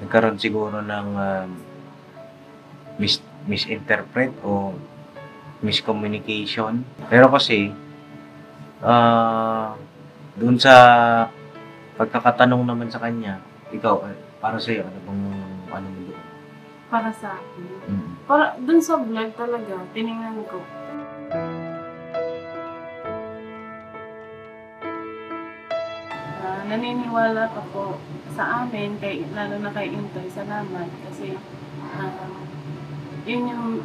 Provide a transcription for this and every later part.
nagkaroon siguro ng misinterpret o miscommunication. Pero kasi, dun sa pagkakatanong naman sa kanya, ikaw, para sa'yo, ano mo doon? Para sa akin. Para dun sa vlog talaga, tiningnan ko. Naniniwala ka po sa amin, lalo na kay Intoy, salamat. Kasi yun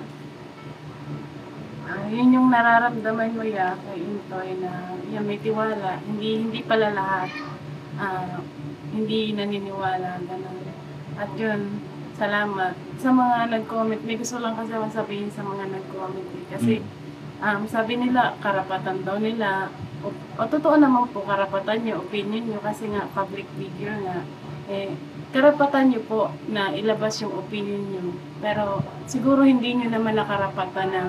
yung nararamdaman mo kay Intoy na yan, may tiwala. Hindi pala lahat hindi naniniwala, gano'n. At yun, salamat. Sa mga nag-comment, may gusto lang kasi sabihin sa mga nag-comment. Kasi sabi nila, karapatan daw nila. O totoo naman po, karapatan nyo, opinion nyo, kasi nga public figure nga. Karapatan nyo po na ilabas yung opinion nyo. Pero siguro hindi nyo naman nakarapatan na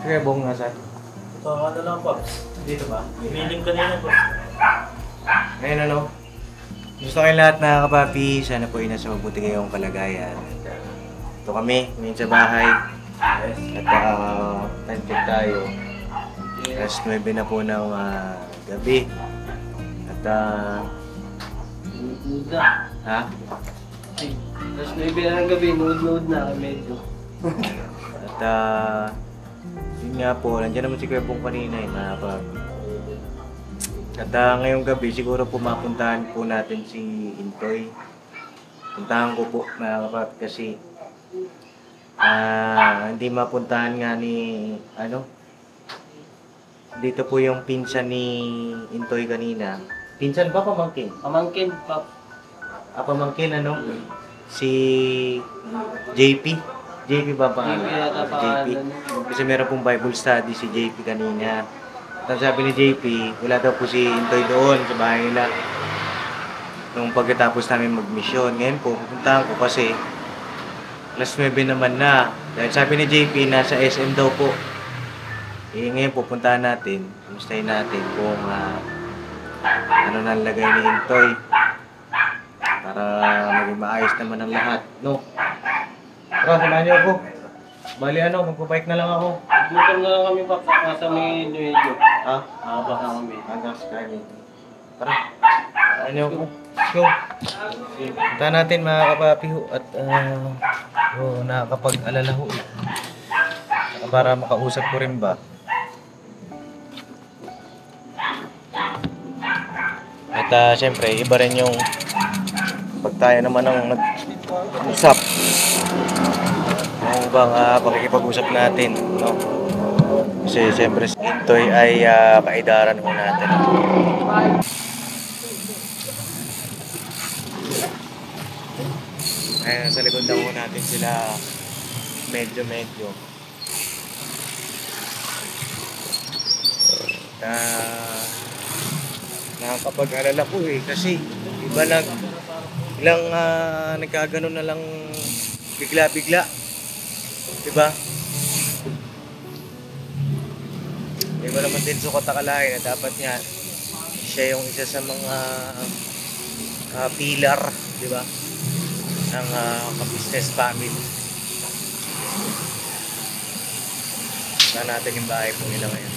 Sige, Bong, nasan? Ito, ano lang po. Dito ba? Feeling kanina po. Ngayon ano? Gusto kayong lahat na kapapi, sana po ay nasa mabuti kayong kalagayan. Ito kami, ngayon sa bahay. At time tayo. Alas 9 na po ng gabi. At Nood na. ha? Alas 9 na ng gabi, nood na medyo. At yun nga po, nandiyan naman si Kuya Bong kanina mga kapapi. At ngayong gabi, siguro po mapuntahan po natin si Intoy. Puntahan ko po mga kapapi kasi hindi mapuntahan nga ni dito po yung pinsan ni Intoy kanina. Pinsan ba, pamangkin? Pamangkin, Pap. Pamangkin si JP. JP ba pangalan? JP. Kasi meron pong Bible study si JP kanina. At sabi ni JP, wala daw po si Intoy doon sa bahay nila. Nung pagkatapos namin mag-mission. Ngayon po, pupuntahan ko kasi alas 9 naman na. Dahil sabi ni JP, nasa SM daw po. Ngayon pupuntahan natin, kumustahin natin kung ano nalagay ni Intoy. Para maging maayos naman ang lahat, no? Tara, samahan niyo ako. Bali magpapike na lang ako. Bukan na lang kami, Pap. Nasa may medyo. Ha? Baka kami. Hanggang sa kanin. Tara, samahan niyo ako. Let's go. Punta natin mga kapapi ho. At nakakapag-alala ho. Para makausap ko rin ba. At syempre, iba rin yung pag tayo naman ang nag-usap. Ano bang pakikipag-usap natin, no? Kasi syempre si Intoy ay kaidaran ho natin. Ayun, sa likod lang ho natin sila medyo. Nakakapag-alala ko kasi ilang nagkaganon na lang bigla. Diba? Hindi mo naman din sukat akalain na dapat nga siya yung isa sa mga pilar, diba? Ng ka-business family. Saan natin yung bahay po nila ngayon.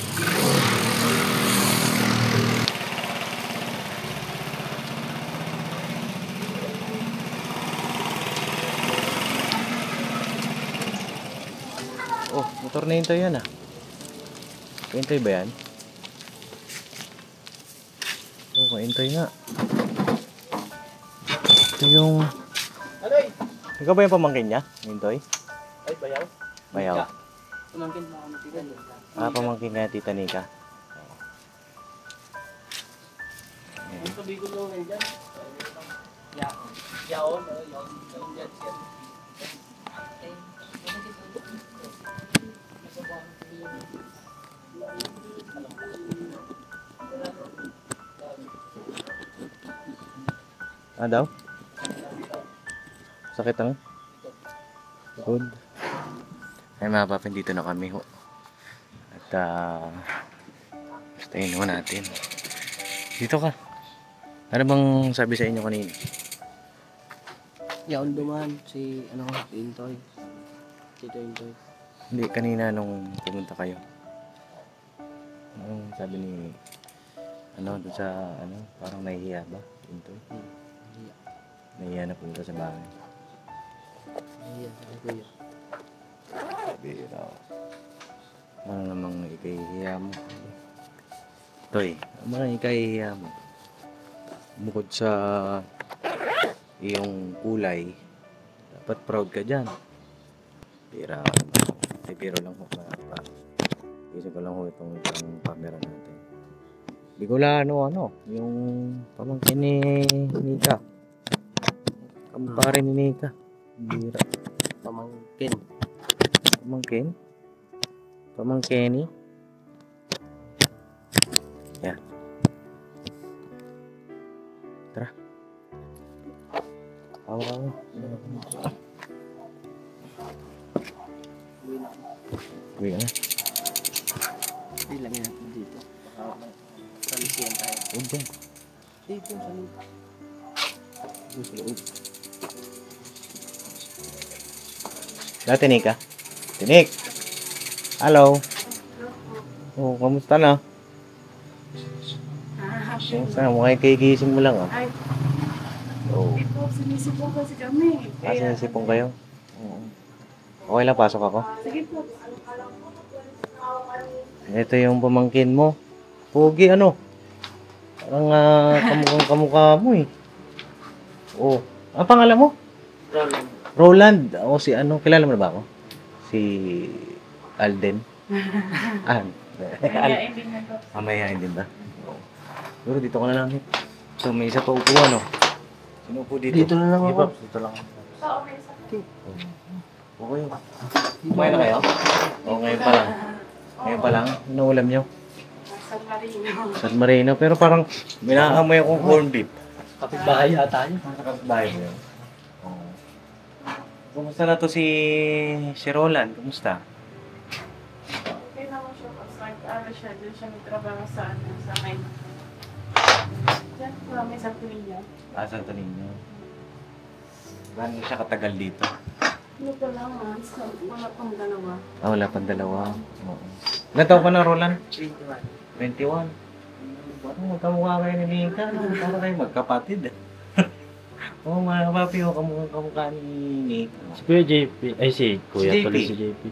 Oh, motor na Intoy yan Intoy ba yan? Oh, Intoy nga. Ito yung... Aray! Ikaw ba yung pamangkin niya, Intoy? Ay, bayaw? Bayaw. Pamangkin mo ako matita. Pamangkin nga Tita Nika. Ang sabi ko daw ngayon dyan. Yaon dyan siya. Ah, daw? Sakit ang? Good. Ay mga papin, dito na kami ho. At stayin ho natin. Dito ka. Ano bang sabi sa inyo kanina? Yaon duman si Intoy. Tito Intoy. Hindi, kanina nung pumunta kayo. Anong sabi ni... doon sa, parang nahihiya ba? Ito. Iya. Nahihiya na pumunta sa bahay. Iya, kuya. Sabi, ano namang ikahihiya mo? Toy, ano mga ikahihiya mo? Bukod sa iyong kulay, dapat proud ka dyan. Pero lang ho pa. Isip ko lang ho itong camera natin. Hindi ko lang yung pamangkin ni Nika. Kamukha rin ni Nika. Bira. Pamangkin. Pamangkin? Pamangkeni? Yan. Tara. Awa ka mo. Uwi ka na. Bilangin natin dito. Salisiyan tayo. Huwag dyan. Dito sa loob. Dito sa loob. Dati, Nika. Tinik! Hello! Oh, kamusta na? Kamusta na? Mukhang kagigising mo lang, oh. Ay, Oh. hindi po, sinisipon kasi kami. Sinisipong kayo? Oo. Okay lang, pasok ako. Sige po. Ito yung pamangkin mo. Pogi, Parang kamukhang kamukha mo, eh. Oh. Ang pangalan mo? Roland. O si kilala mo na ba ako? Si Alden. Kaya hindi na to. Mamayain din ba? Oo. Pero dito ka na lang. So, may isa pa upuan, Sino po dito? Dito na lang ako. Hip-hop, dito lang. Okay, sa Okay. Kumain na kayo? Oo, ngayon pa lang. Ngayon pa lang? Ano ulam nyo? San Marino. San Marino. Pero parang minaamoy akong corned beef. Kapitbahay yata yun. Nakakasbahay mo yun. Oo. Kumusta na to si Roland? Kumusta? Okay naman siya po. Siya. Doon siya nagtrabaho sa may... Diyan po kami sa Korea. Santo Niño. Gano'n siya katagal dito? Ano pa lang, wala pang dalawa. Wala pang dalawa. Oo. Ilan taon ka na, Roland? 21. Parang magkamukha kayo ni Nika. Parang kayo magkapatid. Oo, mga papi, kamukha ni Nika. Si Kuya JP, ay si Kuya Si JP. pala si JP.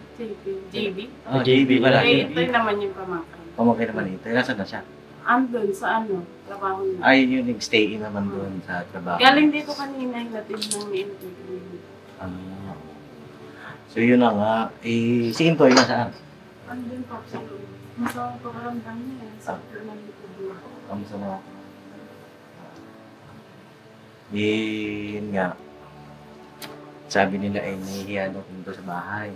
JB. Ah, JB pala. Eh, ito naman yung pamangkin. Pamangkin naman ito. Nasaan na siya? Andun sa trabaho niya. Ay, yun, nag-stay in naman doon sa trabaho. Galing dito kanina yung natin ng interview. Ah. So, yun na nga. Si Intoy nasaan? Andun po sa loob. Masama pa karamdam niya. Sa ng interview. Kamusta na? Yun nga. Sabi nila ay nahihiya daw dito sa bahay.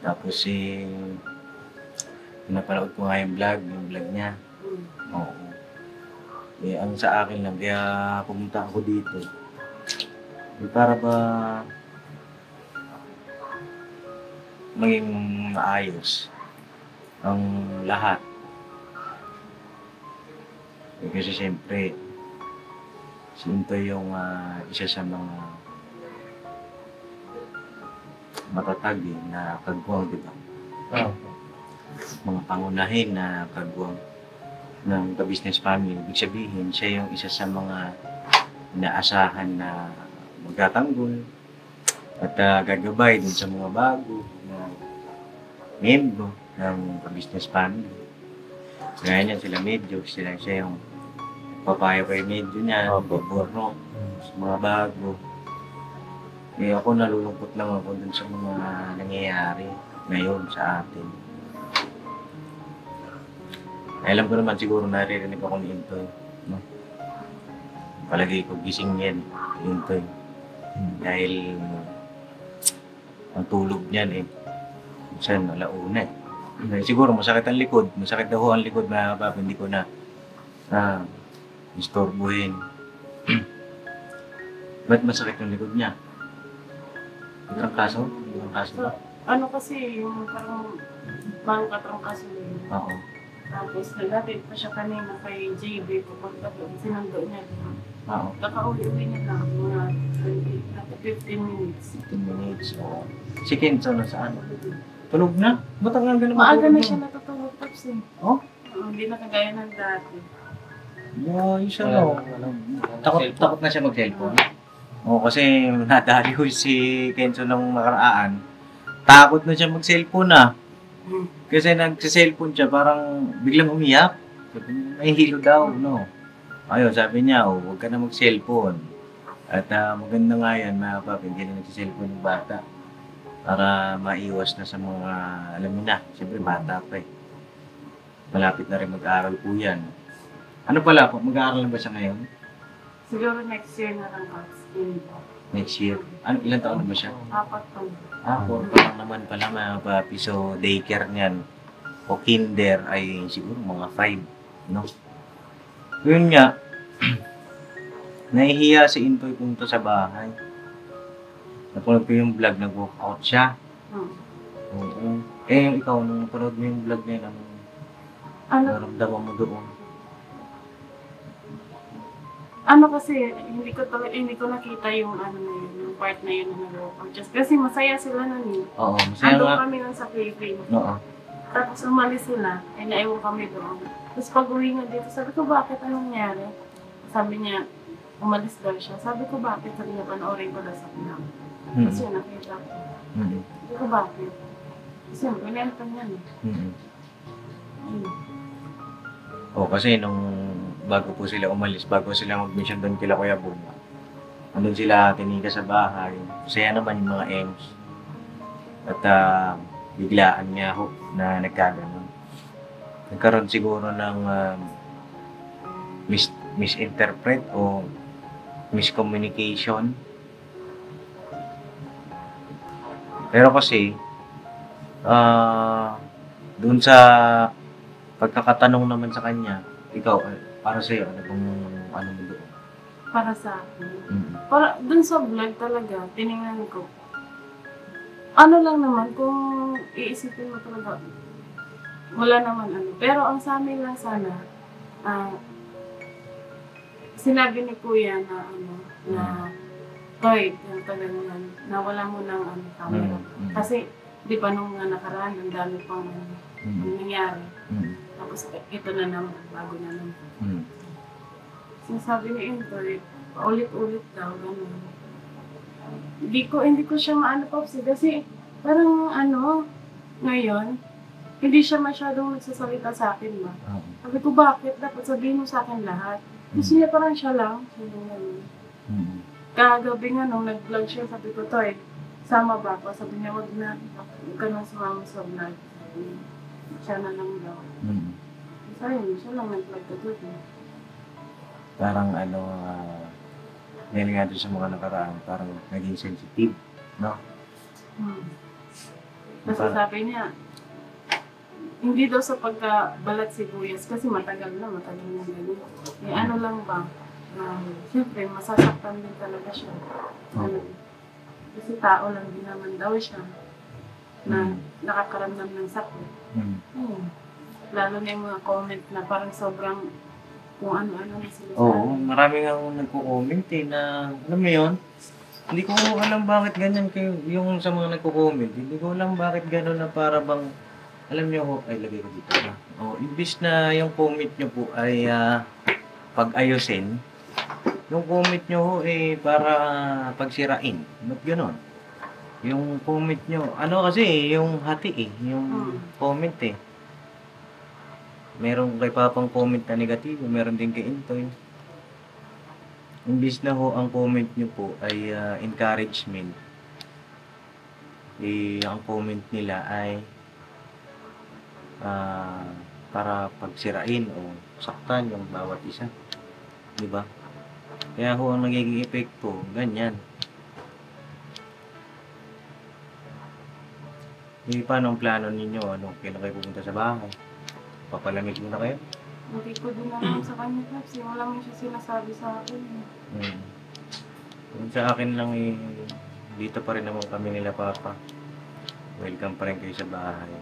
Tapos napanood ko nga yung vlog niya. Oo. Ang sa akin lang, kaya pumunta ako dito. Para ba maging maayos ang lahat. Kasi siyempre, si Intoy yung isa sa mga matatag na kagwang, di ba? Mga pangunahin na kagwang ng ka-business family. Ibig sabihin, siya yung isa sa mga inaasahan na magtatanggol at gagabay dun sa mga bago na miyembro ng ka-business family. Gaya niyan sila medyo, siya yung papayo kay medyo niya, Borno, sa mga bago. Eh ako nalulungkot lang ako dun sa mga nangyayari ngayon sa atin. Alam ko naman siguro naririnig ako ni Intoy. No? Palagi ko gising yan, Intoy. Dahil ang tulog niyan minsan alauna . Siguro masakit ang likod, masakit daw ang likod mga kapap, hindi ko na na istorbuhin. Ba't masakit yung likod niya? Trangkaso? Trangkaso So, ba? ano kasi, yung parang bangkat ang kaso yun. Oo. Tapos naghatid pa siya kanina kay JB pupunta doon. Sinundo niya doon. Oo. Kakauwi-uwi niya lang mga 15 minutes. 15 minutes. Oo. Si Kenzo nasaan? Tulog na? Ba't ang aga na Maaga matulog na yun? siya natutulog tapos eh. Oh? Hindi na kagaya ng dati. Yeah, yun siya no. Takot na siya mag-cellphone. Oo, kasi nadali ko si Kenzo nung nakaraan. Takot na siya mag-cellphone ah. Kasi nag-cellphone siya, parang biglang umiyak. Sabi niya, nahihilo daw, no? Ayun, sabi niya, huwag ka na mag-cellphone. At maganda nga yan, mga papi, hindi na nag-cellphone yung bata. Para maiwas na sa mga, alam mo na, siyempre bata pa eh. Malapit na rin mag-aaral po yan. Ano pala po, mag-aaral na ba siya ngayon? Siguro next year na lang Pops. Next year? Ano, ilang taon na ba siya? 4 taon. 4 pa lang naman pala mga papi. So, daycare niyan o kinder ay siguro mga 5, no? Yun nga, nahihiya si Intoy punta sa bahay. Napanood ko yung vlog, nag-walkout siya. Oo. Eh, yung ikaw, nung panood mo yung vlog na yun, anong Ano, naramdaman mo doon? ano kasi, hindi ko nakita yung ano na yun, yung part na yun na nag-walkout. Just kasi masaya sila nun eh. Oo, masaya Andun nga. kami nun sa Philippines. Oo. Tapos umalis sila, ay naiwan kami doon. Tapos pag uwi nga dito, sabi ko, bakit anong nangyari? Sabi niya, umalis daw siya. Sabi ko, bakit? Sabi niya, panoorin ko daw sa pinang. Tapos yun, nakita ko. Sabi ko, bakit? Kasi yun, pinenta niya no. Oo, kasi nung bago po sila umalis, bago sila mag-mission doon kila Kuya Boom, andun sila tinika sa bahay. Masaya naman yung mga Ems. At biglaan niya ho na nagkaganon. Nagkaroon siguro ng misinterpret o miscommunication. Pero kasi, doon sa pagkakatanong naman sa kanya, ikaw, para sa'yo, ano kung ano mo doon? Para sa akin. Para, dun sa vlog talaga, tiningnan ko. Ano lang naman, kung iisipin mo talaga, wala naman ano. Pero ang sa amin lang sana, sinabi ni Kuya na ano, na Toy, yung taganyan, na wala mo ng ano, camera. Kasi, di ba nung nakaraan, ang dami pang nangyari. Tapos ito na naman, bago na naman. Sinasabi ni Intoy, paulit-ulit daw, gano'n. Hindi ko siya maano Popsi, kasi parang ano, ngayon, hindi siya masyadong nagsasalita sa akin ba? Sabi ko, bakit? Dapat sabihin mo sa akin lahat. Gusto niya parang siya lang. Kagabi nga nung nag-vlog siya, sabi ko, Toy, sama ba ako? Sabi niya, wag na. Huwag ka nang sumama sa vlog. Sabi niya, siya na lang daw. So yun, siya lang nag-vlog ka doon. Parang ano, dahil nga doon sa mga nakaraan, parang naging sensitive, no? Kasi sabi niya, hindi daw sa pagkabalat sibuyas kasi matagal na ganyan. Eh ano lang ba, siyempre masasaktan din talaga siya. Kasi tao lang din naman daw siya na nakakaramdam ng sakit. Lalo na yung mga comment na parang sobrang kung ano-ano na sila. Oo, marami nga nagko-comment eh na, alam mo yun, hindi ko alam bakit ganyan kayo, yung sa mga nagko-comment, hindi ko alam bakit gano'n na para bang, alam niyo, ay lagay ko dito na. Imbis na yung comment niyo po ay pag-ayusin, yung comment niyo ho eh para pagsirain. Ba't gano'n? Yung comment niyo, ano kasi yung hati eh, yung comment eh. Meron kay Papang comment na negatibo, meron din kay Intoy. Imbis na ho ang comment niyo po ay encouragement, ang comment nila ay para pagsirain o saktan yung bawat isa. Di ba? Kaya ho ang nagiging epekto, ganyan. Paano ang plano ninyo? Kailan kayo pupunta sa bahay? Papalamig muna kayo? Hindi ko din alam sa kanya, Pops. Wala mo siya sinasabi sa akin. Yung sa akin lang dito pa rin naman kami nila Papa. Welcome pa rin kayo sa bahay.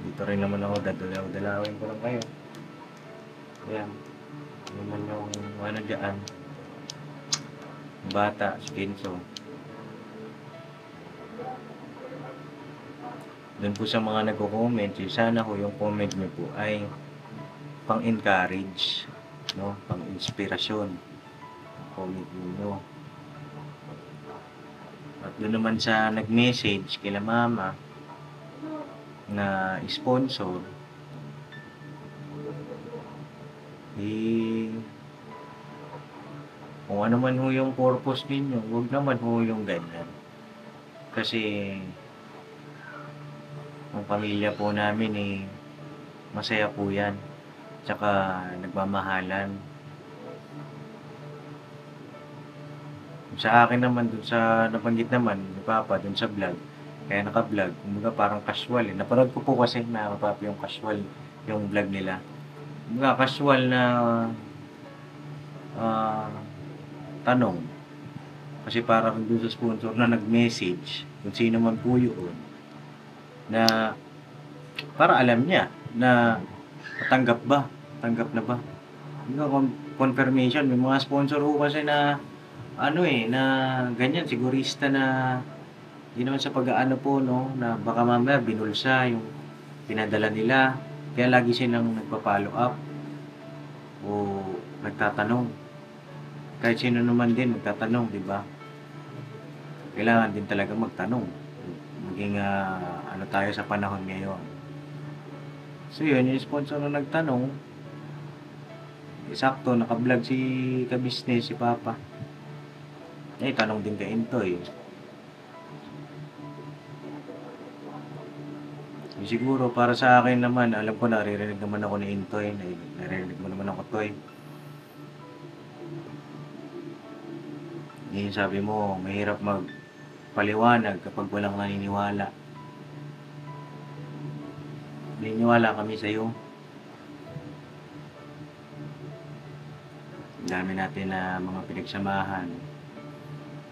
Dito rin naman ako, dadalaw-dalawin ko lang kayo. Ayan. Ano naman yung ano dyan. Bata, si Kenzo. Doon po sa mga nagko-comment, sana ko yung comment niyo po ay pang-encourage, no? Pang-inspirasyon. Comment niyo. At doon naman sa nag-message kila Mama na sponsor, kung ano man ho yung purpose ninyo, huwag naman ho yung ganyan. Kasi ang pamilya po namin masaya po yan. Tsaka nagmamahalan. Sa akin naman, dun sa nabanggit naman ni Papa, dun sa vlog, kaya naka-vlog, kumbaga parang casual eh. Napanood ko po kasi na Papa yung casual, yung vlog nila. Kumbaga casual na tanong. Kasi parang dun sa sponsor na nag-message, kung sino man po yun, na para alam niya na tanggap ba? Tanggap na ba? Confirmation. May mga sponsor ko kasi na na ganyan, sigurista na hindi naman sa pag-aano po, no, na baka mamaya binulsa yung pinadala nila. Kaya lagi silang nagpa-follow up o nagtatanong. Kahit sino naman din nagtatanong, di ba? Kailangan din talaga magtanong. Maging tayo sa panahon ngayon. So yun, yung sponsor na nagtanong, sakto, naka-vlog si ka-business, si Papa. Tanong din kay Intoy. Siguro, para sa akin naman, alam ko naririnig naman ako ni Intoy, naririnig mo naman ako, Toy. Ngayon sabi mo, mahirap magpaliwanag kapag walang naniniwala. Naniniwala kami sa iyo. Dami natin na mga pinagsamahan.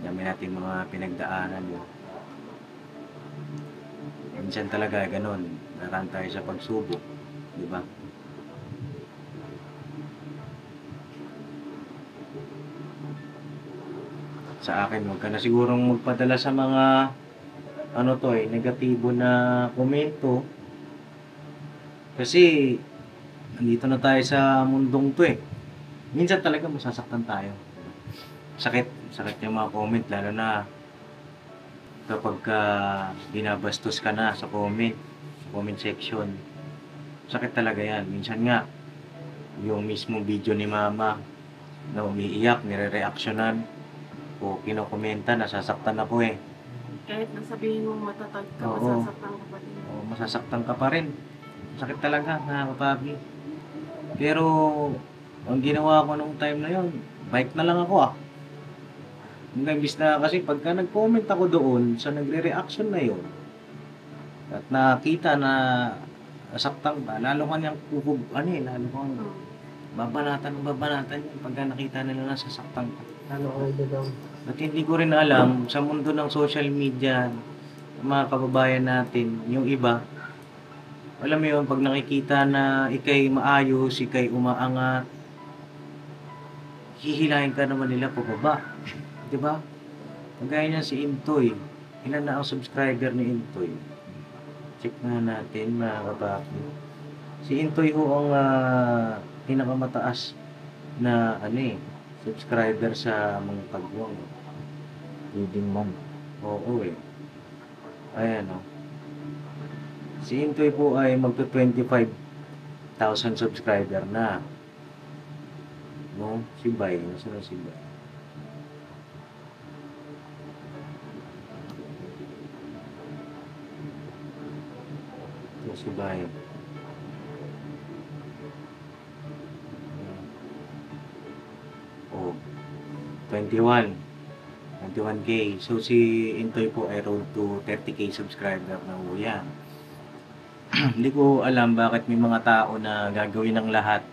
Dami natin mga pinagdaanan mo. Minsan talaga ganun. Daraan tayo sa pagsubok. Di ba? Sa akin, huwag ka na sigurong magpadala sa mga negatibo na komento. Kasi, nandito na tayo sa mundong to eh. Minsan talaga masasaktan tayo. Sakit yung mga comment, lalo na kapag binabastos ka na sa comment section. Sakit talaga yan. Minsan nga, yung mismo video ni Mama na umiiyak, nire-reactionan o kinokomenta, nasasaktan ako eh. Kahit nasabihin mo matatag ka, Oo. masasaktan ka pa din. O, masasaktan ka pa rin. Sakit talaga, Papi. Pero, ang ginawa ko nung time na yon, bike na lang ako Imbis na kasi pagka nag-comment ako doon sa nagre-reaction na yon at nakita na nasaktan ka, lalo ka niyang lalo kang babanatan yun pagka nakita nila na sasaktan ka. At hindi ko rin alam, sa mundo ng social media, mga kababayan natin, yung iba, alam mo yun, pag nakikita na ikay maayos, ikay umaangat, hihilahin ka naman nila pababa. Diba? Kagaya niya si Intoy. Ilan na ang subscriber ni Intoy? Check na natin mga kabaki. Si Intoy ho ang pinakamataas na subscriber sa mga kagwang. Leading man. Oo eh. Ayan Si Intoy po ay magto-25,000 subscriber na. No? Si Bay. Nasaan na si Bay? Si Bay. Oh, 21K. So si Intoy po ay road to 30K subscriber na ho yan. Hindi ko alam bakit may mga tao na gagawin ng lahat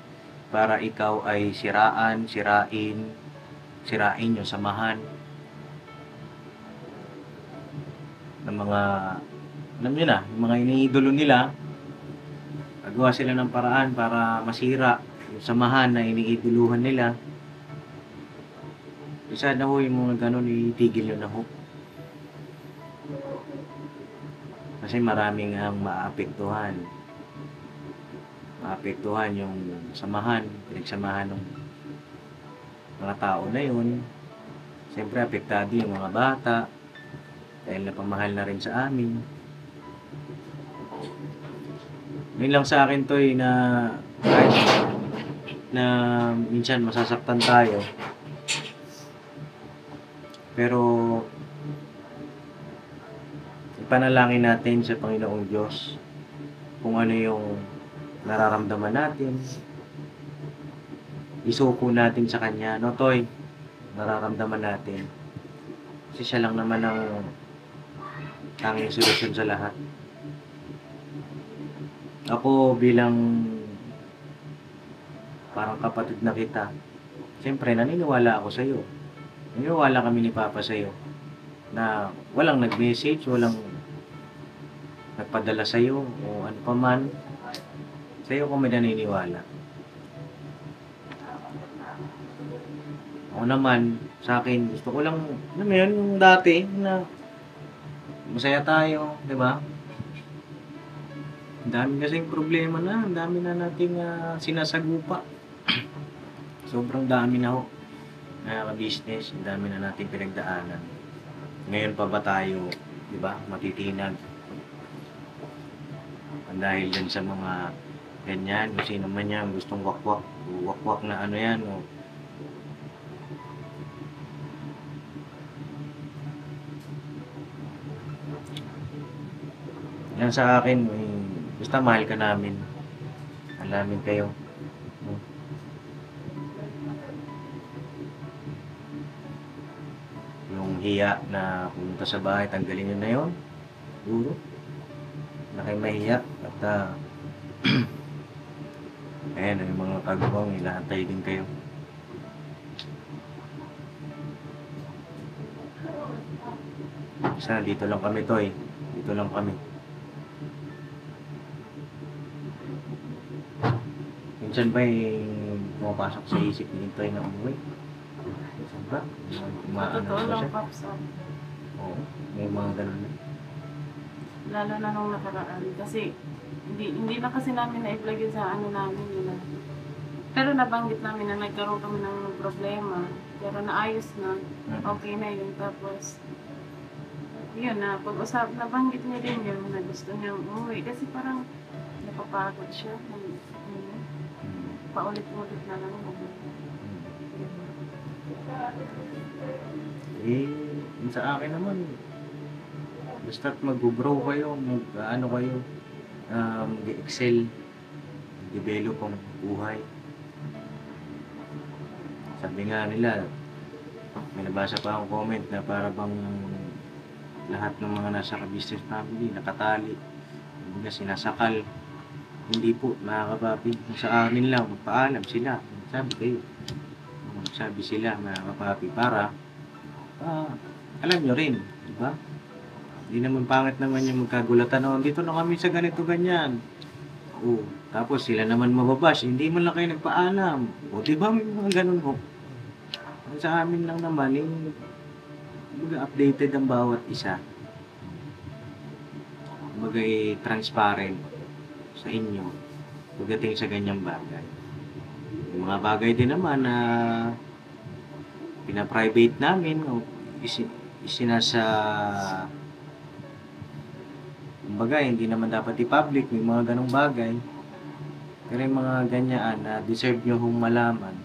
para ikaw ay sirain yung samahan ng mga, alam nyo na, yung mga iniidolo nila. Gagawa sila ng paraan para masira yung samahan na iniiduluhan nila. Isa na ho yung mga ganun, itigil nyo na ho. Kasi maraming ang maapektuhan. Maapektuhan yung samahan, pinagsamahan ng mga tao na yun. Siyempre, apektado yung mga bata dahil napamahal na rin sa amin. Ngayon lang sa akin to na kahit na minsan masasaktan tayo, pero ipanalangin natin sa Panginoong Diyos kung ano yung nararamdaman natin. Isuko natin sa Kanya, no Toy? Nararamdaman natin. Kasi siya lang naman ang tanging solusyon sa lahat. Ako bilang parang kapatid na kita, siyempre naniniwala ako sa'yo. Naniniwala kami ni Papa sa'yo na walang nag-message, walang nagpadala sa'yo o ano pa man. Sa'yo kami naniniwala. Ako naman, sa akin, gusto ko lang, alam mo yun, yung dati na masaya tayo, di ba? Ang dami kasing problema na, ang dami na nating sinasagupa. Sobrang dami na ho. Business, ang dami na nating pinagdaanan. Ngayon pa ba tayo, di ba, matitinag? Dahil dyan sa mga ganyan, kung sino man yan, gustong wakwak na ano yan, o yan sa akin, basta mahal ka namin. Alamin kayo. Yung hiya na pumunta sa bahay, tanggalin nyo na yun. Siguro. Na kayo mahiya. At ayan, yung mga kagawang, ilahantay din kayo. Basta dito lang kami, Toy. Dito lang kami. Minsan ba pumapasok sa isip ni Intoy na umuwi? Minsan ba? Umaano Totoo ba lang, siya? Pops. Oo, may mga ganun na. Lalo na nung nakaraan. Kasi hindi na kasi namin na-i-vlog yun sa ano namin yun. Pero nabanggit namin na nagkaroon kami ng problema. Pero naayos na. Okay na yun. Tapos, yun na, pag-usap, nabanggit niya din yun na gusto niya umuwi. Kasi parang napapagod siya. Paulit-ulit na lang. Yun sa akin naman, basta't mag-grow kayo, mag-ano kayo, mag-excel, develop ang buhay. Sabi nga nila, may nabasa pa akong comment na para bang lahat ng mga nasa ka-business family nakatali, hindi sinasakal. Hindi po, mga kapapi. Sa amin lang, magpaalam sila. Sabi kayo. Sabi sila, mga kapapi, para alam nyo rin, di ba? Hindi naman pangit naman yung magkagulatan. O, dito na kami sa ganito, ganyan. O, tapos sila naman mababash. Hindi man lang kayo nagpaalam. O, di ba may mga ganun ho? Sa amin lang naman, updated ang bawat isa. Transparent sa inyo pagdating sa ganyang bagay. Yung mga bagay din naman na pina-private namin o isinasa kumbaga hindi naman dapat i-public, may mga ganong bagay. Pero yung mga ganyan na deserve nyo hong malaman,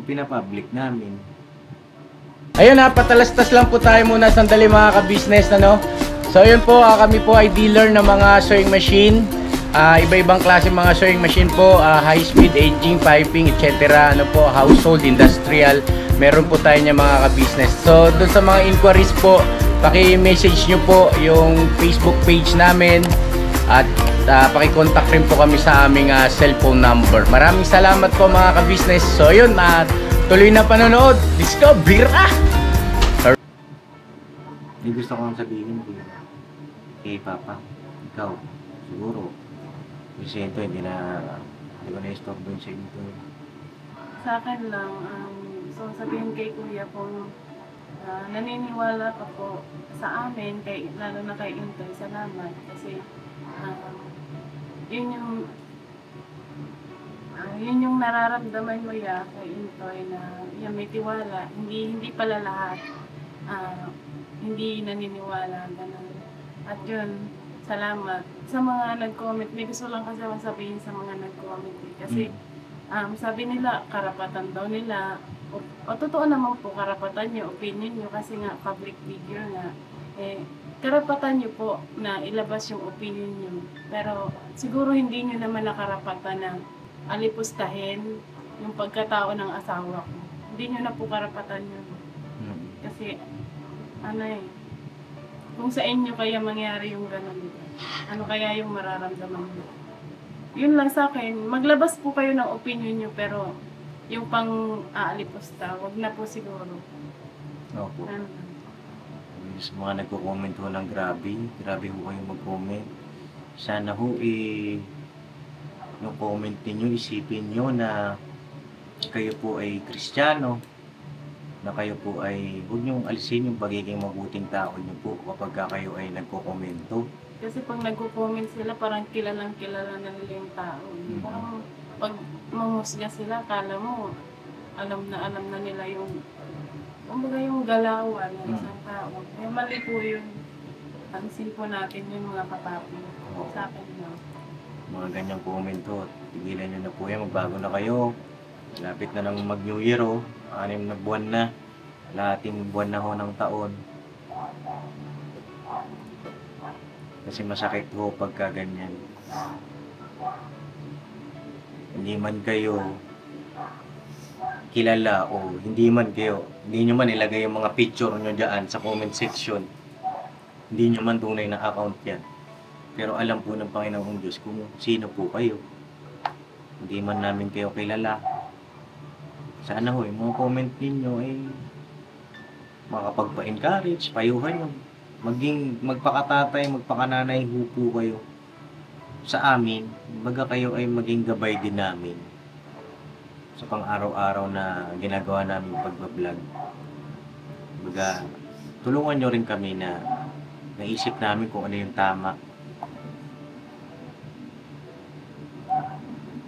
pina-public namin. Ayun ha, patalastas lang po tayo muna sandali mga ka-business, ano? So yun po, kami po ay dealer ng mga sewing machine. Iba-ibang klase mga sewing machine po, high speed, aging, piping, etc. Ano po, household, industrial. Meron po tayo niya mga ka-business. So doon sa mga inquiries po paki-message nyo po yung Facebook page namin at paki-contact rin po kami sa aming cellphone number. Maraming salamat po mga ka-business. So yun, tuloy na panonood. Discover! May gusto kong sabihin kay Papa, ikaw, siguro, kasi ito, hindi ko na-istorbo yun sa inyo. Sa akin lang, so sabihin kay Kuya po, naniniwala ka po sa amin, lalo na kay Intoy, salamat. Kasi yun yung nararamdaman mo kay Intoy na yan, may tiwala, hindi pala lahat, hindi naniniwala, ganun. At yun, salamat. Sa mga nag-comment, may gusto lang kasi sabihin sa mga nag-comment kasi sabi nila, karapatan daw nila, o totoo naman po, karapatan nyo, opinion nyo, kasi nga public figure nga, karapatan nyo po na ilabas yung opinion nyo. Pero siguro hindi nyo naman nakarapatan na alipustahin yung pagkatao ng asawa ko. Hindi nyo na po karapatan yun. Kasi, kung sa inyo kaya mangyari yung ganun, ano kaya yung mararamdaman nyo? Yun lang sa akin, maglabas po kayo ng opinion nyo, pero yung pang aalipusta, wag na po siguro. Opo. Sa mga nagko-comment ho ng grabe ho kayong mag-comment. Sana ho yung comment ninyo, isipin nyo na kayo po ay Kristiyano, na kayo po ay, huwag niyong alisin yung pagiging mabuting tao niyo po kapag kayo ay nagko-komento. Kasi pag nagko-comment sila, parang kilalang kilala na nila yung tao. Parang pag mamusga sila, kala mo, alam na nila yung, kumbaga yung galawan ng isang tao. Kaya mali po yun. Pansin po natin yung mga kapapi. Sa akin na. Mga ganyang komento, tigilan nyo na po yan, magbago na kayo. Lapit na lang mag-New Year, 6 na buwan na. Lahating buwan na ho ng taon. Kasi masakit ho pagka ganyan. Hindi man kayo kilala o hindi nyo man ilagay yung mga picture nyo dyan sa comment section. Hindi nyo man tunay na account yan. Pero alam po ng Panginoong Diyos kung sino po kayo. Hindi man namin kayo kilala. Sana ho, yung mga comment ninyo ay makapagpa-encourage, payuhan nyo. Magpakatatay, magpakananay ho po kayo sa amin. Baga kayo ay maging gabay din namin sa pang-araw-araw na ginagawa namin pagbablog. Baga, tulungan nyo rin kami na naisip namin kung ano yung tama.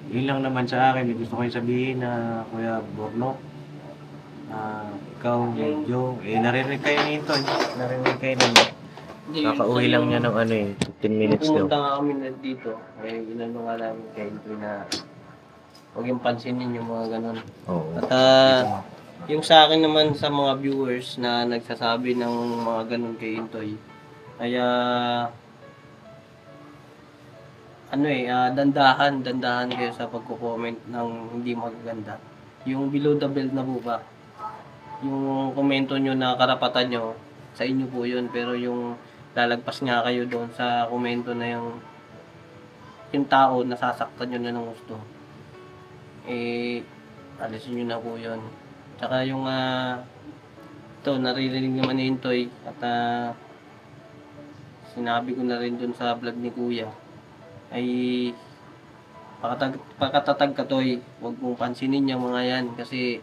Yun lang naman sa akin. May gusto ko yung sabihin na Kuya Bornok, ikaw, medyo, narinig kayo nito. Narinig kayo nito. Kakauwi lang niya ng 15 minutes daw. Pumunta nga kami na dito. Ay, inano nga namin kayo na huwag yung pansinin yung mga ganun. Oo. At yung sa akin naman sa mga viewers na nagsasabi ng mga ganun kay Intoy, ay dandahan kayo sa pagko-comment ng hindi magaganda. Yung below the belt na po ba, yung komento nyo na karapatan nyo, sa inyo po yun, pero yung lalagpas nga kayo doon sa komento na yung tao nasasaktan nyo na ng gusto, alisin nyo na po yun. Tsaka yung ito, naririnig naman ni Intoy at sinabi ko na rin doon sa vlog ni Kuya, ay pakatatag ka Toy, huwag mong pansinin yung mga yan kasi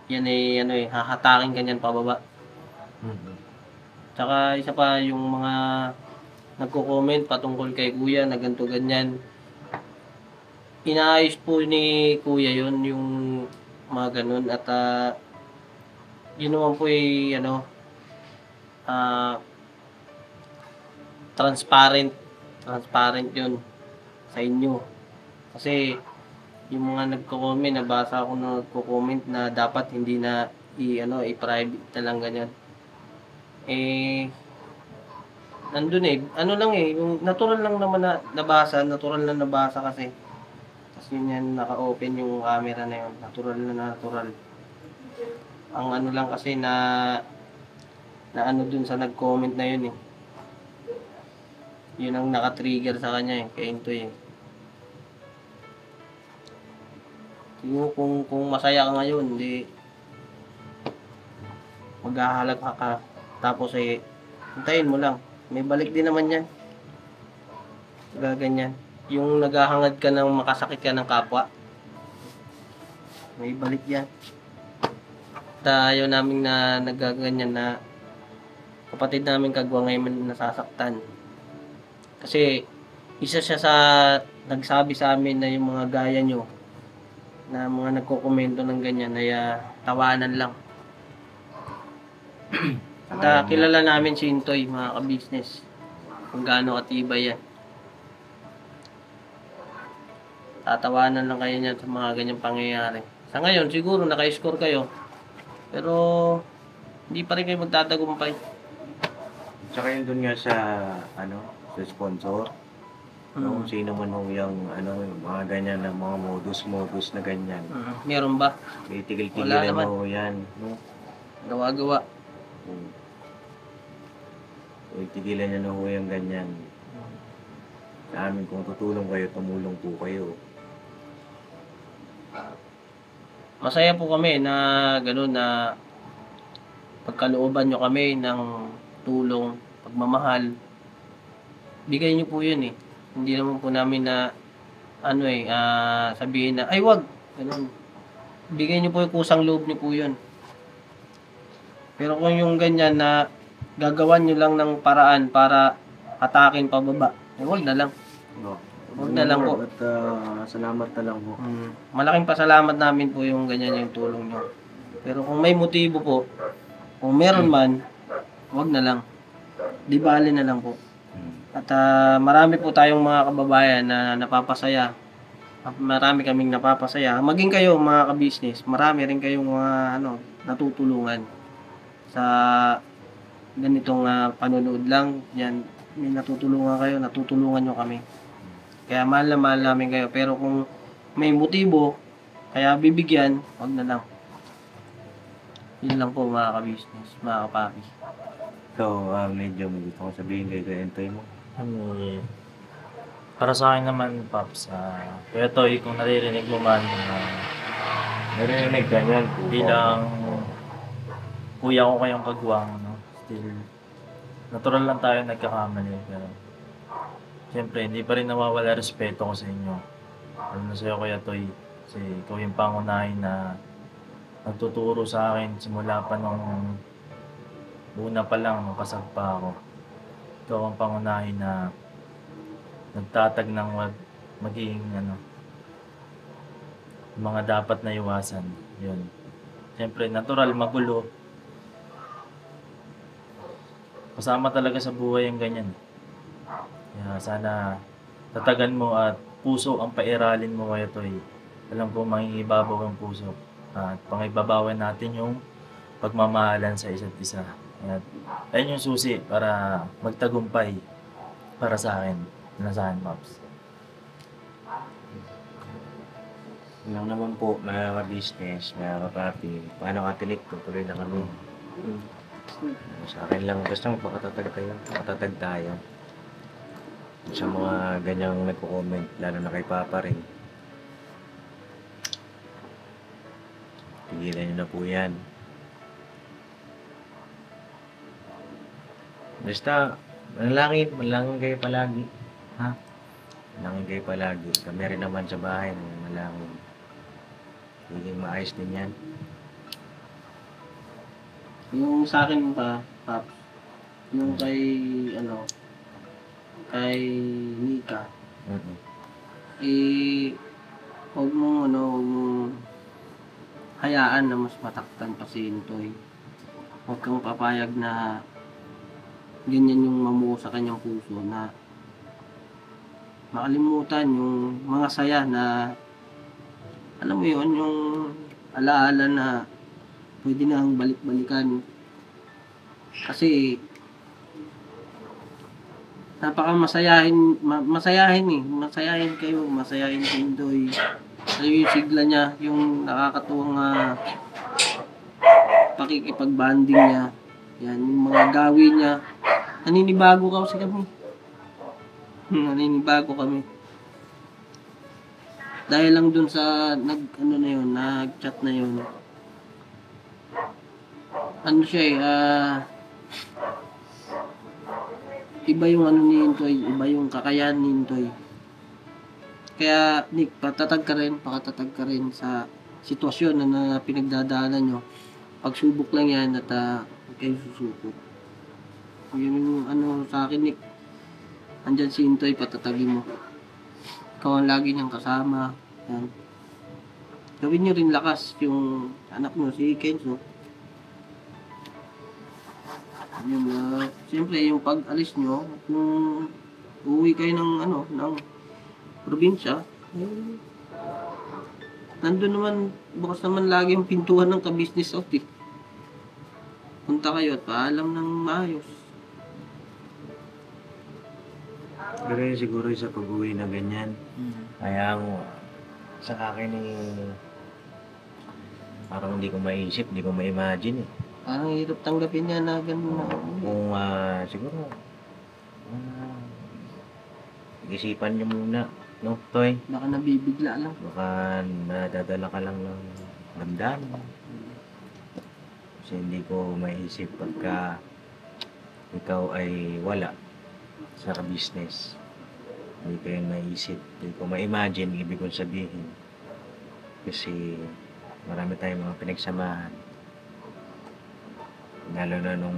yan ay hahatakin ka niyan pababa. Tsaka isa pa yung mga nagko-comment patungkol kay Kuya na ganito ganyan, inaayos po ni Kuya yun yung mga ganun at yun naman po ay transparent yun sa inyo. Kasi yung mga nagko-comment, nabasa ako na nagko-comment na dapat hindi na i-private na lang ganyan. Nandun yung natural lang naman na nabasa kasi. Tapos yun yan, naka-open yung camera na yun, natural. Ang lang kasi na na ano dun sa nag-comment na yun eh. Yun ang naka-trigger sa kanya eh, kay Intoy eh. Siguro kung masaya ka ngayon, hindi maghahalagha ka. Tapos eh, hintayin mo lang. May balik din naman yan. Gaganyan. Yung naghahangad ka ng makasakit ka ng kapwa, may balik yan. Tayo namin na nagaganyan na kapatid namin kagwa ngayon nasasaktan. Kasi isa siya sa nagsabi sa amin na yung mga gaya nyo na mga nagkokomento ng ganyan ay tawanan lang. At kilala namin si Intoy, mga ka-business, kung gaano katibay yan. Tatawanan lang kayo niyan sa mga ganyang pangyayari. Sa ngayon, siguro naka-score kayo, pero hindi pa rin kayo magtatagumpay. Tsaka yun dun nga sa, sa sponsor. Kung sino man ho yung, yung mga ganyan na mga modus na ganyan. Meron ba? May Wala tigil-tigilan naman. ho yan. No? Gawa-gawa. May tigilan niya na ho yung ganyan. Sa amin, kung tutulong kayo, tumulong po kayo. Masaya po kami na gano'n na pagkalooban nyo kami ng tulong, pagmamahal. Bigay nyo po yun eh. Hindi naman po namin na sabihin na, ay wag, gano'n. Bigay nyo po yung kusang loob nyo po yun. Pero kung yung ganyan na gagawan nyo lang ng paraan para atakin pababa, wag na lang. No. Wag na lang po. At salamat na lang po. Malaking pasalamat namin po yung ganyan yung tulong nyo. Pero kung may motibo po, kung meron man, wag na lang. Di bali na lang po. At marami po tayong mga kababayan na napapasaya. Marami kaming napapasaya. Maging kayo mga ka-business, marami rin kayong mga natutulungan sa ganitong panonood lang. Yan, may natutulungan kayo, natutulungan nyo kami. Kaya mahal na mahal namin kayo. Pero kung may motibo, kaya bibigyan, wag na lang. Yun lang po mga ka-business, mga kapapi. So, medyo may gusto kong sabihin kay Entoy mo. Para sa akin naman, Paps, Kuya Toy, kung naririnig mo man, Narinig ganyan po. bilang kuya ko kayong kagwang, no? Still, natural lang tayo nagkakamali, pero siyempre, hindi pa rin nawawala respeto ko sa inyo. Alam na sa'yo, Kuya Toy, kasi ikaw yung pangunahin na nagtuturo sa akin simula pa nung una pa lang, nung kasag pa ako. Ikaw ang pangunahin na nagtatag ng magiging mga dapat na iwasan. Yun. Siyempre, natural, magulo. Kasama talaga sa buhay ang ganyan. Kaya sana tatagan mo at puso ang pairalin mo kaya Toy. Alam ko mangingibabaw ang puso. At pangibabawan natin yung pagmamahalan sa isa't isa. At ayun yung susi para magtagumpay para sa akin. Na sa akin, Pops. Lang naman po, mga ka-business, mga kapapi. Paano ka tinik? Tutuloy na kami. Sa akin lang, basta magpakatatag tayo. Sa mga ganyang nagko-comment, lalo na kay Papa rin. Tigilan nyo na po yan. Basta, manalangin kayo palagi. Ha? Manalangin kayo palagi. Kami rin naman sa bahay, manalangin. Higing maayos din yan. Yung sa akin pa, Pap, yung kay Nika, huwag mong hayaan na mas mataktan pa si Intoy. Huwag kang papayag na ganyan yung mamuo sa kanyang puso na makalimutan yung mga saya na alam mo yun, yung alaala na pwede na ang balik-balikan. Kasi napaka-masayahin, masayahin kayo, masayahin si Intoy. Kayo yung sigla niya, yung nakakatuwang pakikipag-banding niya. Yan, yung mga gawin niya. Naninibago kasi kami. Naninibago kami. Dahil lang dun sa nag-chat na yun. Ano siya iba yung ano ni Intoy, iba yung kakayahan ni Intoy. Kaya Nick, pakatag ka rin sa sitwasyon na pinagdadaanan nyo. Pagsubok lang yan at huwag kayo susuko. Yun yung ano sa akin, Nick. Andyan si Intoy, patatagin mo. Ikaw ang lagi niyang kasama. Yan. Gawin niyo rin lakas yung anak mo, si Kenzo. Yun, siyempre, yung pag-alis nyo, kung uuwi kayo ng probinsya, nandun naman, bukas naman lagi yung pintuan ng ka-business out eh. Punta kayo at paalam ng maayos. Pero yun siguro sa pag-uwi na ganyan. Kaya sa akin parang hindi ko maisip, hindi ko ma-imagine eh. Parang hirap tanggapin niya na gano'n na. Kung siguro, isipan niyo muna, no, Toy? Baka nabibigla lang. Baka nadadala ka lang ng damdamin. Kasi hindi ko maisip pagka ikaw ay wala sa business. Hindi ko yun maisip. Hindi ko ma-imagine, ibig kong sabihin. Kasi marami tayong mga pinagsamahan. Lalo na nung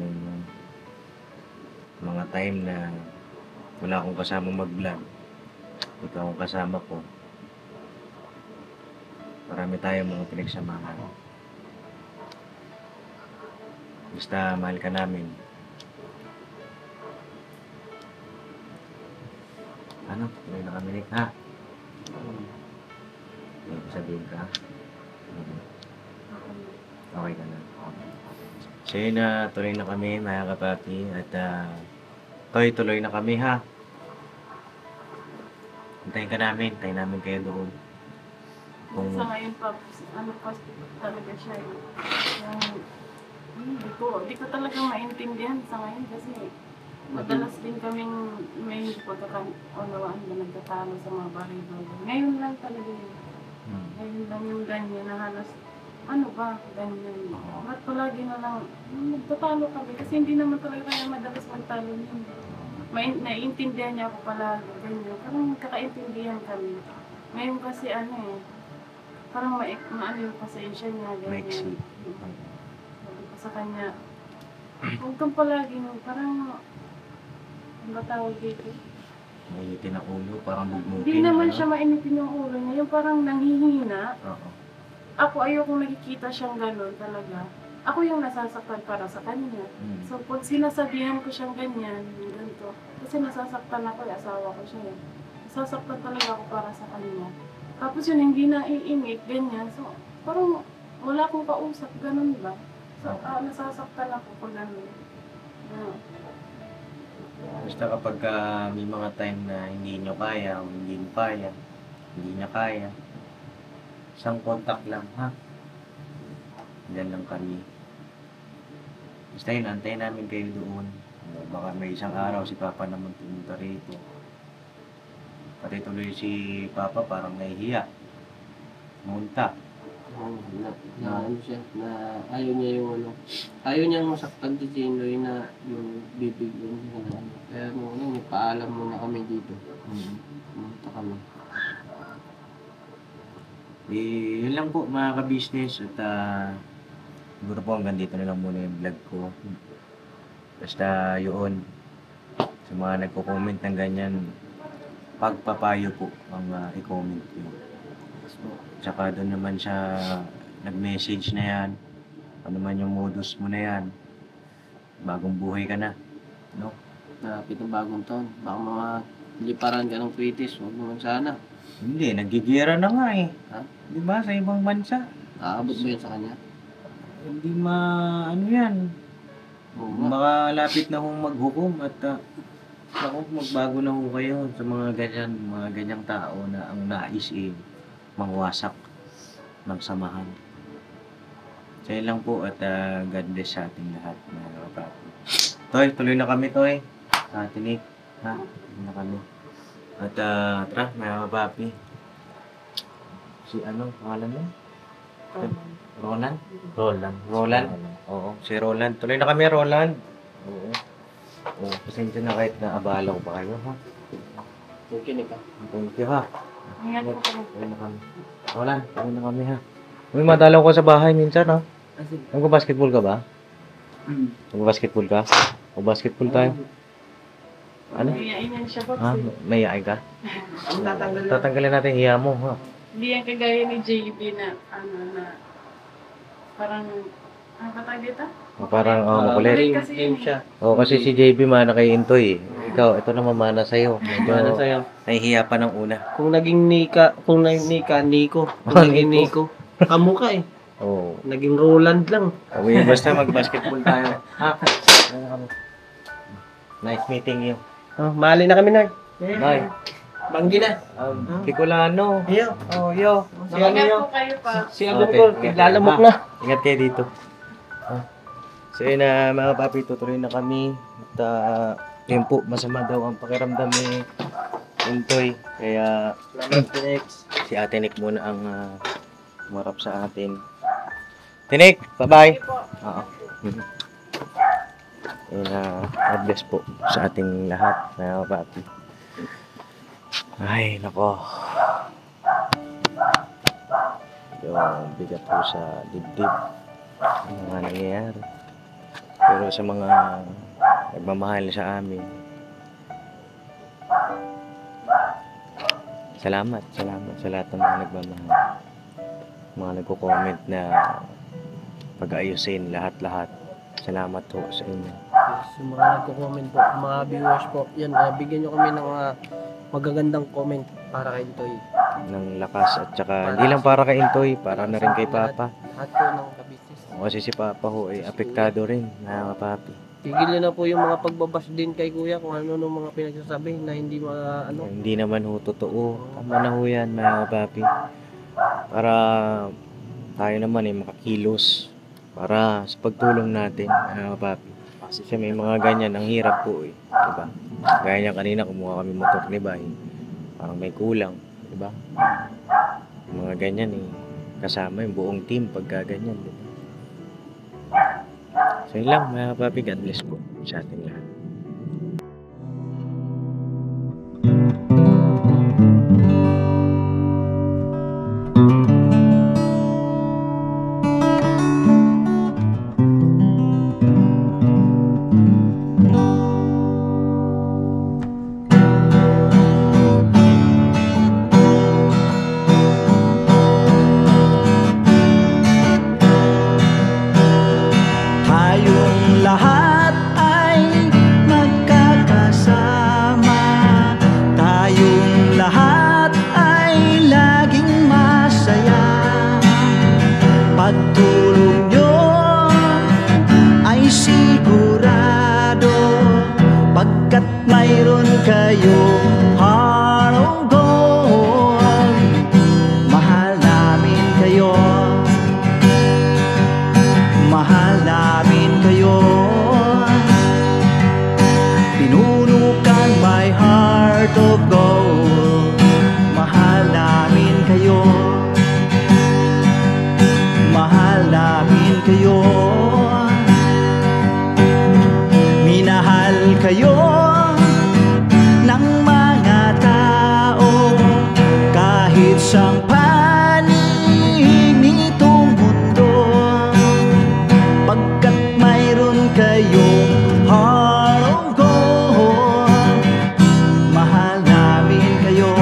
mga time na wala akong kasama mag-vlog. Ikaw ang kasama ko. Marami tayong mga pinagsamahan. Basta mahal ka namin. Ano? Tuloy na kami, Nick, ha? May sabihin ka? Okay ka na. So yun na, tuloy na kami, mga kapapi. At Toy, tuloy na kami, ha? Hintayin ka namin, hintayin namin kayo doon. Sa ngayon pa, ano pa talaga siya di ko talaga maintindihan sa ngayon kasi madalas din kaming may pagkakaunawaan na nagtatalo sa mga baril-baril. Ngayon lang talaga yun. Ngayon lang yung ganyan na halos ano ba, ganyan. Ba't palagi na lang, nagtatalo kami kasi hindi naman talaga kaya madalas magtalo niyan. Naiintindihan niya ako palagi, ganyan. Parang kakaintindihan kami. Ngayon kasi parang maano yung pasensya niya, ganyan. Maiksi. Sabi ko sa kanya, huwag kang palagi, parang, ano ba tawag dito? Mainitin ang ulo, parang bugmukin. Hindi naman siya mainitin yung ulo niya, yung parang nanghihina. Oo. Ako ayokong nakikita siyang gano'n talaga. Ako yung nasasaktan para sa kanya. So pag sinasabihan ko siyang ganyan, ganito, kasi nasasaktan ako, asawa ko siya. Nasasaktan talaga ako para sa kanya. Tapos yun, hindi na iimik, ganyan. So parang wala akong kausap, ganun ba? So nasasaktan ako pag gano'n. Basta kapag may mga time na hindi nyo kaya, o hindi nyo kaya, hindi niya kaya, isang contact lang, ha? Diyan lang kami. Basta yun, antayin namin kayo doon. Baka may isang araw si Papa naman pumunta rito. Pati tuloy si Papa parang nahihiya. Munta. Ano siya, na ayaw niya yung ayaw niyang masaktan si Jinoy na yung bibig yun. Kaya paalam muna kami dito. Pumunta kami. Yun lang po mga ka-business at siguro po hanggang dito na lang muna yung vlog ko. Basta yun, sa mga nagko-comment ng ganyan, pagpapayo po ang i-comment yun. Tsaka doon naman siya nag-message na yan, ano man yung modus mo na yan, bagong buhay ka na, no? Napit ng bagong taon. Baka mga liparan ka ng kritis, huwag naman sana. Hindi, nagigera na nga eh. Ha? Di ba sa ibang bansa? Aabot ba yun sa kanya? Hindi ano yan. Oo nga. Baka lapit na hong maghukom at magbago na ho kayo sa mga ganyang tao na ang nais mangwasak ng samahan. So yun lang po at God bless sa ating lahat. papi. Toy, tuloy na kami, Toy. Tinik. Ha? Tuloy na kami. At tara, mga papi. Si ano, pangalan mo? Roland? Roland? Oo, si Roland. Tuloy na kami, Roland. Oo. Oo, pasensya na kahit na abala ko pa kayo, ha? Kikinig ka. Thank you, ha? Ingat po kayo. Tuloy na kami. Roland, tuloy na kami, ha? Uy, madalaw ko sa bahay minsan, ha? Nag-basketball ka ba? Nag-basketball ka? O basketball tayo? Ano? Iyain yan siya, Pops. Ha? May yaay ka? Tatanggalin natin hiya mo, ha? Hindi yan kagaya ni JB na, parang, ano ba tawag dito? Parang, makulit. Game siya. Oo, kasi si JB mana kay Intoy. Ikaw, ito naman mana sa'yo. Medyo Ano sa'yo? nahihiya pa ng una. Kung naging Nika, Nico. Kung naging Nico, kamukha eh. Oo. Naging Roland lang. Uy, basta mag-basketball tayo. Ha? Nice meeting you. Oh, mali na kami na. Bye. Banggi na. Kikulano. Iyo. Oh, yo. Si ano Ingat yun? po kayo pa. Si Agong Okay. ko, lalamok na. Ingat kayo dito. So yun na mga papi, tutuloy na kami. At yun po, masama daw ang pakiramdam ni Intoy. Kaya si Ate Nick muna ang umarap sa atin. Tinik, bye-bye. Oo. Yun God bless po sa ating lahat mga papi. Ay, nako. Yung bigat po sa dibdib ang mga nangyayari. Pero sa mga nagmamahal sa amin, salamat sa lahat ng mga nagmamahal. Mga nagko-comment na pag-ayusin lahat-lahat. Salamat po sa inyo. Sa mga nagko-comment po, mga viewers po, yan, bigyan nyo kami ng magagandang comment para kay Intoy. Ng lakas at saka hindi lang para kay Intoy, para na rin kay Papa. Lahat po ng kabisnes. Kasi si Papa ho ay apektado rin mga papi. Tigil na po yung mga pagbabash din kay Kuya kung ano nung mga pinagsasabi na hindi Hindi naman ho totoo. Tama na ho yan mga papi. Para tayo naman ay makakilos. Para sa pagtulong natin mga papi. Kasi may mga ganyan, ang hirap po eh. Diba? Gaya niya kanina, kumuha kami motor ni Bay. Parang may kulang. Diba? Mga ganyan eh. Kasama yung buong team pagka ganyan. Diba? So yun lang mga papi, God bless po sa ating lahat. Tayong lahat ay magkakasama. Tayong lahat ay laging masaya. Pagtulong nyo ay sigurado, pagkat mayroon kayong heart of gold. Mahal namin kayo. Mahal namin kayo. Pinunukan my heart of gold. Mahal namin kayo. Mahal namin kayo. Minahal kayo ng mga tao kahit sang panig nitong mundo. Pagkat mayroon kayong heart of gold. Mahal namin kayo.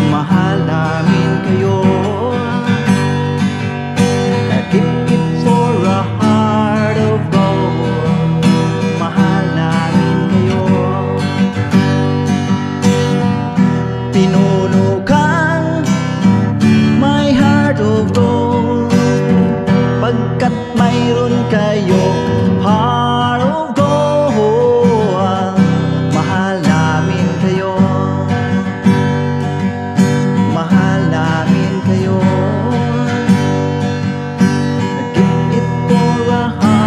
Mahal namin kayo. Keep it for a heart of gold. Mahal namin kayo. Pinuno kang my heart of gold, pagkat mayroon kayong heart of gold. Mahal namin kayo. Mahal namin kayo. Keep it for a heart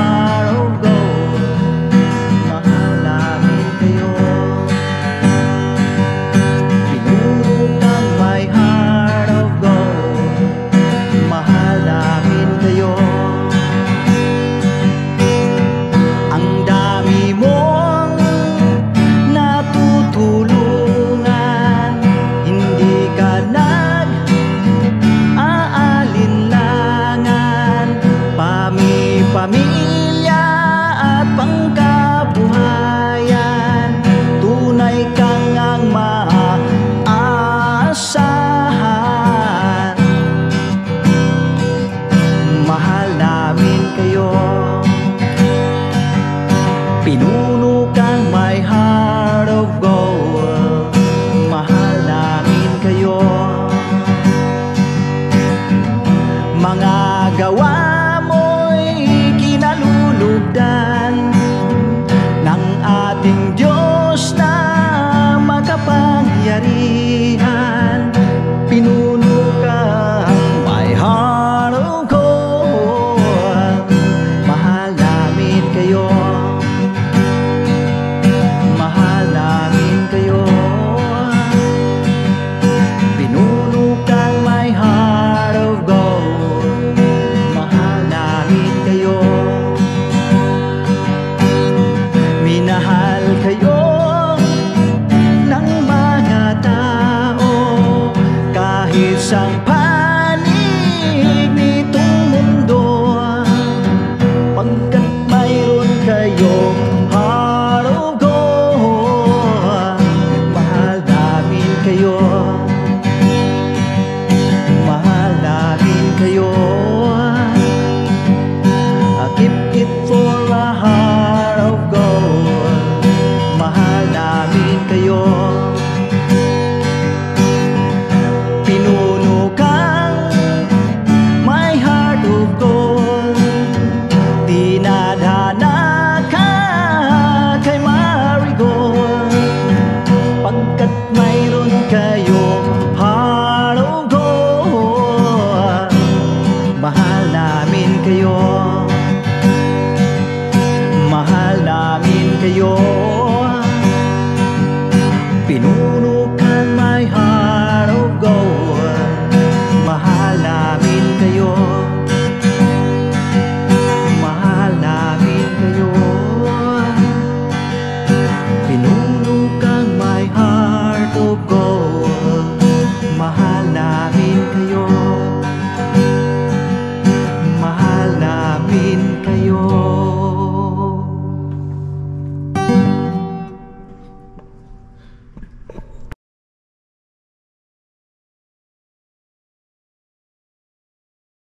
for